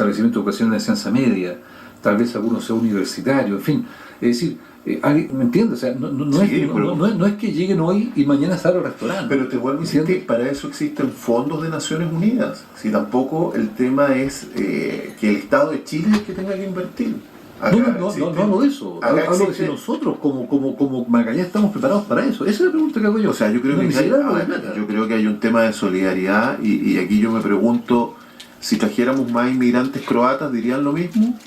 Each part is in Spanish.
establecimiento de educación de enseñanza media, tal vez algunos sea universitario, en fin. Es decir, ¿me entiendes? O sea, no es que lleguen hoy y mañana se abra el restaurante. Pero te vuelvo a insistir, para eso existen fondos de Naciones Unidas. Si tampoco el tema es que el Estado de Chile es el que tenga que invertir. No hablo de eso. Hablo de si nosotros como Magallanes estamos preparados para eso. Esa es la pregunta que hago yo. O sea, yo creo que hay un tema de solidaridad y aquí yo me pregunto, si trajéramos más inmigrantes croatas, ¿dirían lo mismo?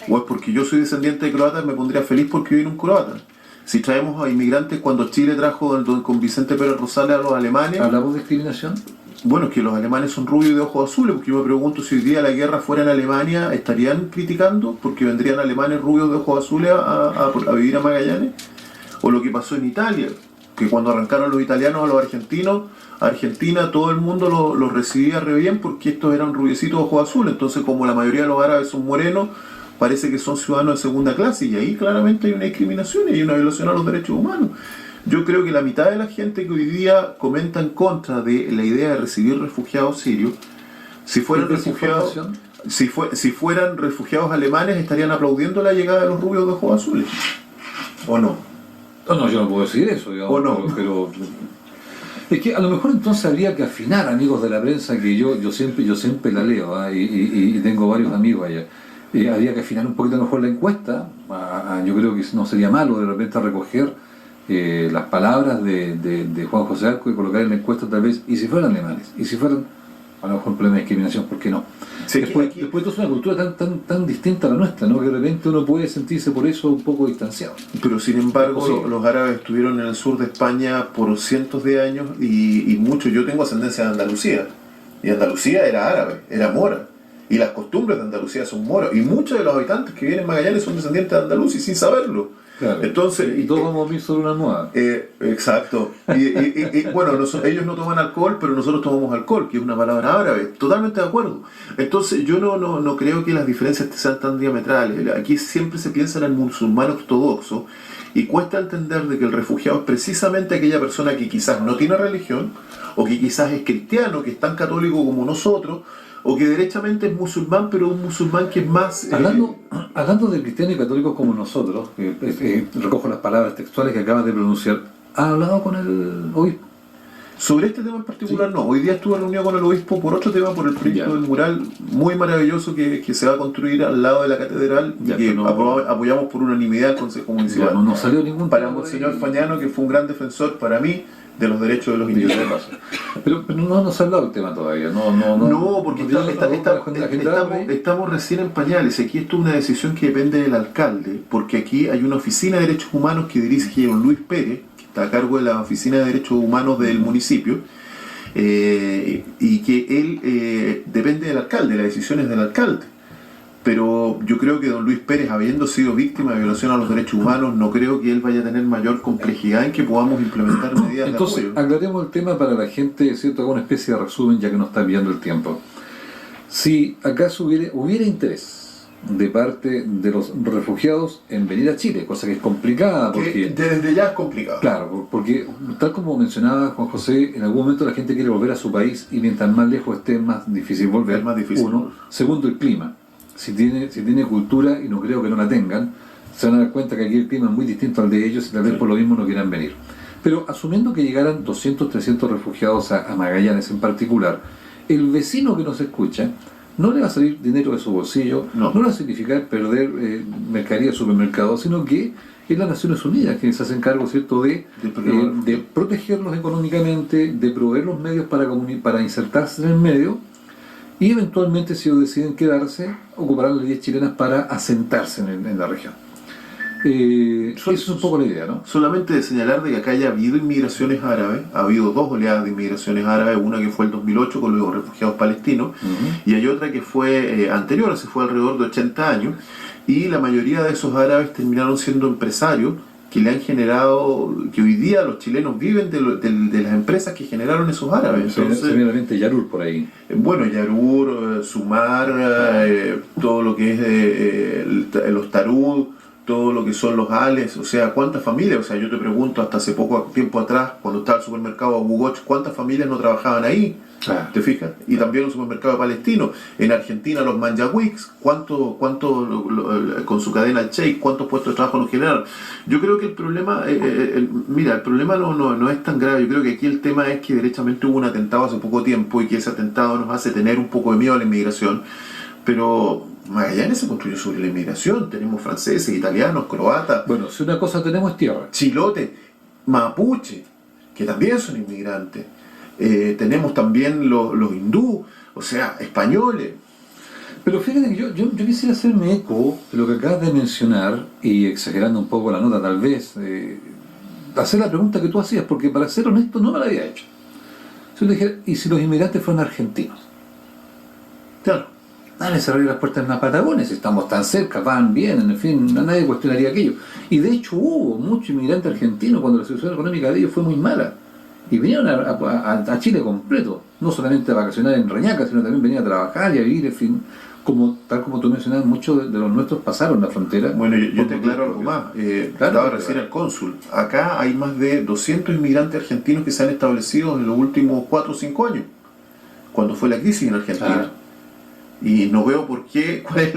¿O es porque yo soy descendiente de croatas y me pondría feliz porque viene un croata? Si traemos a inmigrantes cuando Chile trajo con Vicente Pérez Rosales a los alemanes... ¿Hablamos de discriminación? Bueno, es que los alemanes son rubios y de ojos azules, porque yo me pregunto si hoy día la guerra fuera en Alemania, ¿estarían criticando porque vendrían alemanes rubios de ojos azules a vivir a Magallanes? O lo que pasó en Italia, que cuando arrancaron los italianos a los argentinos, a Argentina todo el mundo los recibía re bien porque estos eran rubiecitos de ojos azules, entonces como la mayoría de los árabes son morenos, parece que son ciudadanos de segunda clase y ahí claramente hay una discriminación y hay una violación a los derechos humanos. Yo creo que la mitad de la gente que hoy día comenta en contra de la idea de recibir refugiados sirios, si fueran refugiados alemanes, estarían aplaudiendo la llegada de los rubios de ojos azules. ¿O no? No, yo no puedo decir eso, digamos. ¿O no? Pero es que a lo mejor entonces habría que afinar, amigos de la prensa, que yo siempre la leo, y tengo varios amigos allá. Habría que afinar un poquito mejor la encuesta. Yo creo que no sería malo de repente recoger las palabras de Juan José Arco y colocar en la encuesta tal vez, y si fueran alemanes, y si fueran a lo mejor un problema de discriminación, ¿por qué no? Sí, después esto es una cultura tan distinta a la nuestra, ¿no? Que de repente uno puede sentirse por eso un poco distanciado. Pero sin embargo los árabes estuvieron en el sur de España por cientos de años y muchos. Yo tengo ascendencia de Andalucía y Andalucía era árabe, era mora. Y las costumbres de Andalucía son moras. Y muchos de los habitantes que viven en Magallanes son descendientes de Andalucía sin saberlo. Claro. Entonces, y todos vamos a vivir sobre una almohada. Exacto. Y bueno, ellos no toman alcohol, pero nosotros tomamos alcohol, que es una palabra árabe. Totalmente de acuerdo. Entonces, yo no creo que las diferencias sean tan diametrales. Aquí siempre se piensa en el musulmán ortodoxo y cuesta entender de que el refugiado es precisamente aquella persona que quizás no tiene religión o que quizás es cristiano, que es tan católico como nosotros, o que derechamente es musulmán, pero un musulmán que es más... Hablando de cristianos y católicos como nosotros, recojo las palabras textuales que acabas de pronunciar, ¿has hablado con el obispo? Sobre este tema en particular, sí. No. Hoy día estuve reunido con el obispo por otro tema, por el proyecto del mural muy maravilloso que se va a construir al lado de la catedral y que apoyamos por unanimidad al Consejo Municipal. No salió ningún para Monseñor Fañano, que fue un gran defensor para mí de los derechos de los indígenas. Pero no nos ha hablado el tema todavía. No, porque estamos recién en pañales. Aquí esto es una decisión que depende del alcalde, porque aquí hay una oficina de derechos humanos que dirige don Luis Pérez, que está a cargo de la oficina de derechos humanos del municipio, y que él depende del alcalde, las decisiones del alcalde. Pero yo creo que don Luis Pérez, habiendo sido víctima de violación a los derechos humanos, no creo que él vaya a tener mayor complejidad en que podamos implementar medidas de apoyo. Entonces, aclaremos el tema para la gente, ¿cierto? Hago una especie de resumen ya que nos está enviando el tiempo. Si acaso hubiera interés de parte de los refugiados en venir a Chile, cosa que es complicada porque... Desde ya es complicado. Claro, porque tal como mencionaba Juan José, en algún momento la gente quiere volver a su país y mientras más lejos esté, más difícil volver. Es más difícil. Uno. Segundo, el clima. Si tiene cultura, y no creo que no la tengan, se van a dar cuenta que aquí el clima es muy distinto al de ellos y tal vez por lo mismo no quieran venir. Pero asumiendo que llegaran 200, 300 refugiados a Magallanes en particular, el vecino que nos escucha no le va a salir dinero de su bolsillo, no le va a significar perder mercadería de supermercado, sino que es las Naciones Unidas quienes se hacen cargo, ¿cierto?, de protegerlos económicamente, de proveer los medios para insertarse en el medio. Y eventualmente, si ellos deciden quedarse, ocuparán las leyes chilenas para asentarse en la región. Eso es un poco la idea, ¿no? Solamente de señalar de que acá haya habido inmigraciones árabes, ha habido dos oleadas de inmigraciones árabes, una que fue el 2008 con los refugiados palestinos, y hay otra que fue anterior, se fue alrededor de 80 años, y la mayoría de esos árabes terminaron siendo empresarios que le han generado, que hoy día los chilenos viven de las empresas que generaron esos árabes. Entonces, seguramente Yarur por ahí. Bueno, Yarur, Sumar, todo lo que es los Tarud, todo lo que son los ALES, o sea, ¿cuántas familias? O sea, yo te pregunto, hasta hace poco tiempo atrás, cuando estaba el supermercado Bugoch, ¿cuántas familias no trabajaban ahí? Claro. ¿Te fijas? Y también los supermercados palestinos. En Argentina los Manjawix, ¿cuánto con su cadena el Sheikh, cuántos puestos de trabajo nos generaron? Yo creo que el problema, mira, el problema no es tan grave. Yo creo que aquí el tema es que derechamente hubo un atentado hace poco tiempo y que ese atentado nos hace tener un poco de miedo a la inmigración. Pero Magallanes se construyó sobre la inmigración. Tenemos franceses, italianos, croatas. Bueno, si una cosa tenemos es tierra. Chilote, mapuche, que también son inmigrantes. Tenemos también los hindú, o sea, españoles. Pero fíjate que yo quisiera hacerme eco de lo que acabas de mencionar, y exagerando un poco la nota tal vez, hacer la pregunta que tú hacías, porque para ser honesto no me la había hecho. Si yo te dijera, ¿y si los inmigrantes fueron argentinos? Claro. Nadie cerraría las puertas en la Patagonia, si estamos tan cerca, van bien, en fin, nadie cuestionaría aquello. Y de hecho hubo muchos inmigrantes argentinos cuando la situación económica de ellos fue muy mala. Y vinieron a Chile completo, no solamente a vacacionar en Reñaca, sino también venían a trabajar y a vivir, en fin, tal como tú mencionabas, muchos de los nuestros pasaron la frontera. Bueno, yo te aclaro algo más. Estaba recién el cónsul. Acá hay más de 200 inmigrantes argentinos que se han establecido en los últimos 4 o 5 años, cuando fue la crisis en Argentina. Y no veo por qué, cuál es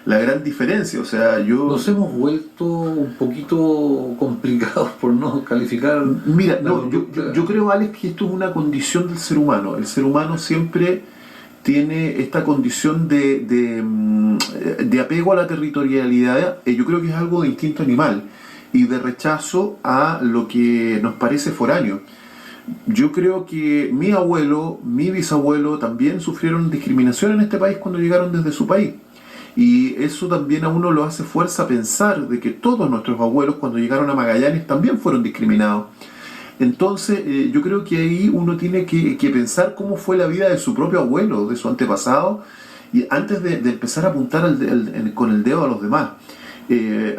la gran diferencia. O sea, nos hemos vuelto un poquito complicados, por no calificar. Mira, yo creo, Alex, que esto es una condición del ser humano. El ser humano siempre tiene esta condición de apego a la territorialidad. Yo creo que es algo de instinto animal y de rechazo a lo que nos parece foráneo. Yo creo que mi abuelo, mi bisabuelo también sufrieron discriminación en este país cuando llegaron desde su país. Y eso también a uno lo hace fuerza a pensar de que todos nuestros abuelos cuando llegaron a Magallanes también fueron discriminados. Entonces yo creo que ahí uno tiene que pensar cómo fue la vida de su propio abuelo, de su antepasado, y antes de empezar a apuntar con el dedo a los demás.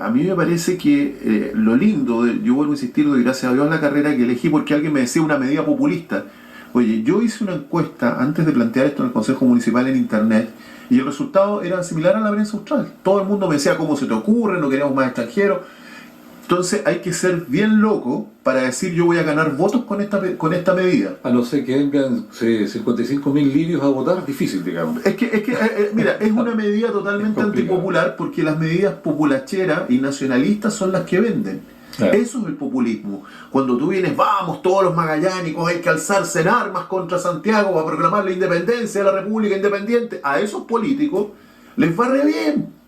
A mí me parece que lo lindo, yo vuelvo a insistir, doy gracias a Dios la carrera que elegí porque alguien me decía una medida populista. Oye, yo hice una encuesta antes de plantear esto en el Consejo Municipal en Internet y el resultado era similar a la prensa austral. Todo el mundo me decía, ¿cómo se te ocurre? No queremos más extranjeros. Entonces hay que ser bien loco para decir yo voy a ganar votos con esta medida. A no ser que vengan 55.000 libios a votar, difícil, digamos. Es que mira, es una medida totalmente antipopular porque las medidas populacheras y nacionalistas son las que venden. Claro. Eso es el populismo. Cuando tú vienes, vamos, todos los magallánicos, hay que alzarse en armas contra Santiago para proclamar la independencia de la República Independiente, a esos políticos les va re bien.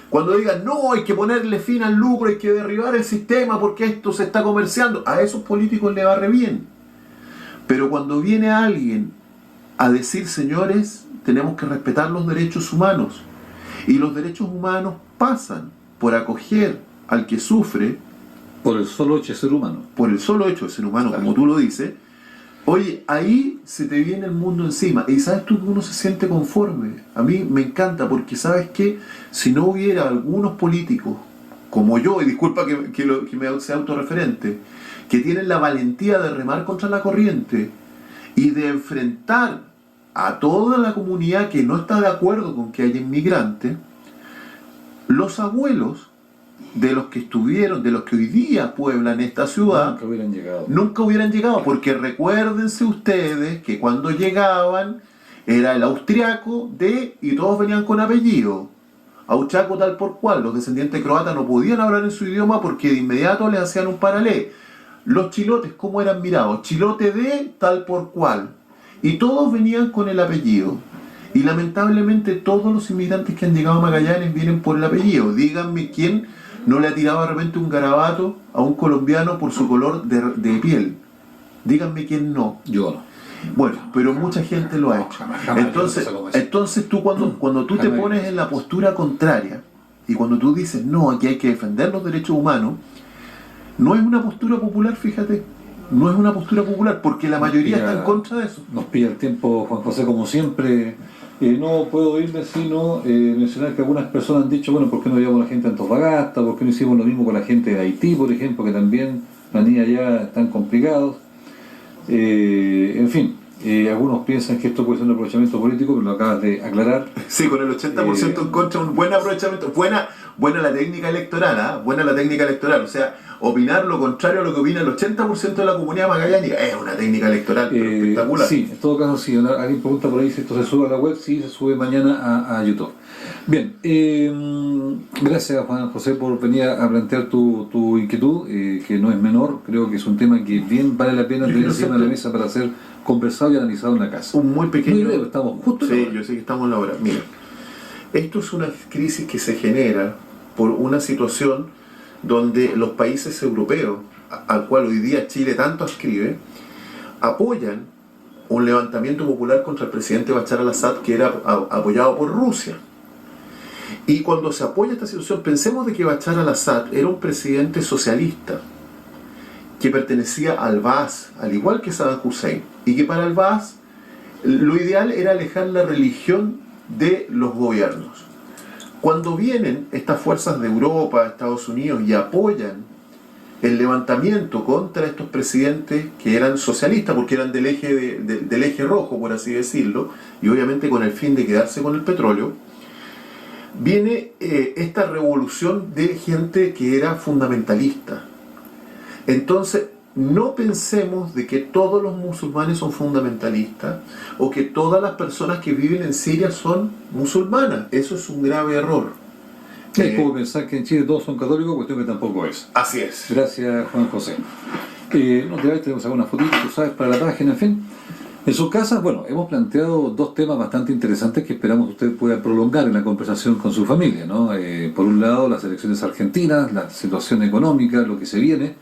Cuando digan, no, hay que ponerle fin al lucro, hay que derribar el sistema porque esto se está comerciando, a esos políticos les va re bien. Pero cuando viene alguien a decir, señores, tenemos que respetar los derechos humanos, y los derechos humanos pasan por acoger al que sufre, por el solo hecho de ser humano. Por el solo hecho de ser humano, claro. Como tú lo dices, oye, ahí se te viene el mundo encima. Y sabes tú que uno se siente conforme. A mí me encanta porque sabes que si no hubiera algunos políticos como yo, y disculpa que me sea autorreferente, que tienen la valentía de remar contra la corriente y de enfrentar a toda la comunidad que no está de acuerdo con que haya inmigrantes, los abuelos de los que estuvieron, de los que hoy día pueblan esta ciudad, nunca hubieran llegado, porque recuérdense ustedes que cuando llegaban era el austriaco y todos venían con apellido, austriaco tal por cual. Los descendientes croatas no podían hablar en su idioma porque de inmediato les hacían un paralé. Los chilotes, ¿cómo eran mirados? Chilote de tal por cual, y todos venían con el apellido. Y lamentablemente todos los inmigrantes que han llegado a Magallanes vienen por el apellido. Díganme quién no le ha tirado de repente un garabato a un colombiano por su color de piel. Díganme quién no. Yo no. Bueno, pero mucha gente lo ha hecho. Entonces tú cuando tú te pones en la postura contraria y cuando tú dices, no, aquí hay que defender los derechos humanos, no es una postura popular, fíjate. No es una postura popular porque la mayoría está en contra de eso. Nos pilla el tiempo, Juan José, como siempre. No puedo irme sino mencionar que algunas personas han dicho, bueno, ¿por qué no llevamos a la gente a Antofagasta? ¿Por qué no hicimos lo mismo con la gente de Haití, por ejemplo, que también la niña ya están complicados? En fin, Algunos piensan que esto puede ser un aprovechamiento político, pero lo acabas de aclarar. Sí, con el 80% en contra, un buen aprovechamiento. Buena la técnica electoral, ¿ah? Buena la técnica electoral. O sea, opinar lo contrario a lo que opina el 80% de la comunidad magallánica es una técnica electoral pero espectacular. Sí, en todo caso sí. Alguien pregunta por ahí si esto se sube a la web. Sí, se sube mañana a YouTube. Bien, gracias Juan José por venir a plantear tu inquietud, que no es menor. Creo que es un tema que bien vale la pena tener encima de la mesa para ser conversado y analizado en la casa. Un muy pequeño... Muy breve, estamos justo. Sí, yo sé que estamos en la hora. Mira, esto es una crisis que se genera por una situación donde los países europeos, al cual hoy día Chile tanto ascribe, apoyan un levantamiento popular contra el presidente Bashar al-Assad que era apoyado por Rusia. Y cuando se apoya esta situación, pensemos de que Bashar al-Assad era un presidente socialista que pertenecía al Baas, al igual que Saddam Hussein, y que para el Baas lo ideal era alejar la religión de los gobiernos. Cuando vienen estas fuerzas de Europa, Estados Unidos, y apoyan el levantamiento contra estos presidentes que eran socialistas, porque eran del eje rojo, por así decirlo, y obviamente con el fin de quedarse con el petróleo, viene esta revolución de gente que era fundamentalista. Entonces, no pensemos de que todos los musulmanes son fundamentalistas o que todas las personas que viven en Siria son musulmanas. Eso es un grave error. Es como pensar que en Chile todos son católicos, cuestión que tampoco es. Así es. Gracias, Juan José. No te vayas, tenemos algunas fotitos, tú sabes, para la página, en fin. En su casa, bueno, hemos planteado dos temas bastante interesantes que esperamos que usted pueda prolongar en la conversación con su familia, ¿no? Por un lado, las elecciones argentinas, la situación económica, lo que se viene,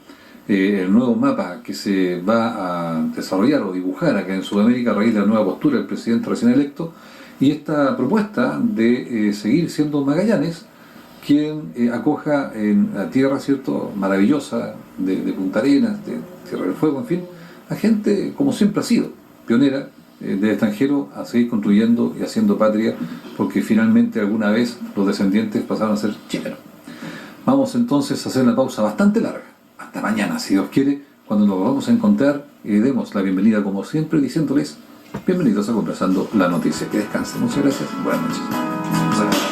el nuevo mapa que se va a desarrollar o dibujar acá en Sudamérica a raíz de la nueva postura del presidente recién electo, y esta propuesta de seguir siendo Magallanes quien acoja en la tierra, ¿cierto?, maravillosa de Punta Arenas, de Tierra del Fuego, en fin, a gente como siempre ha sido, pionera del extranjero, a seguir construyendo y haciendo patria, porque finalmente alguna vez los descendientes pasaron a ser chilenos. Vamos entonces a hacer una pausa bastante larga. Hasta mañana, si Dios quiere, cuando nos vamos a encontrar y demos la bienvenida como siempre, diciéndoles bienvenidos a Conversando la Noticia. Que descansen. Muchas gracias. Buenas noches.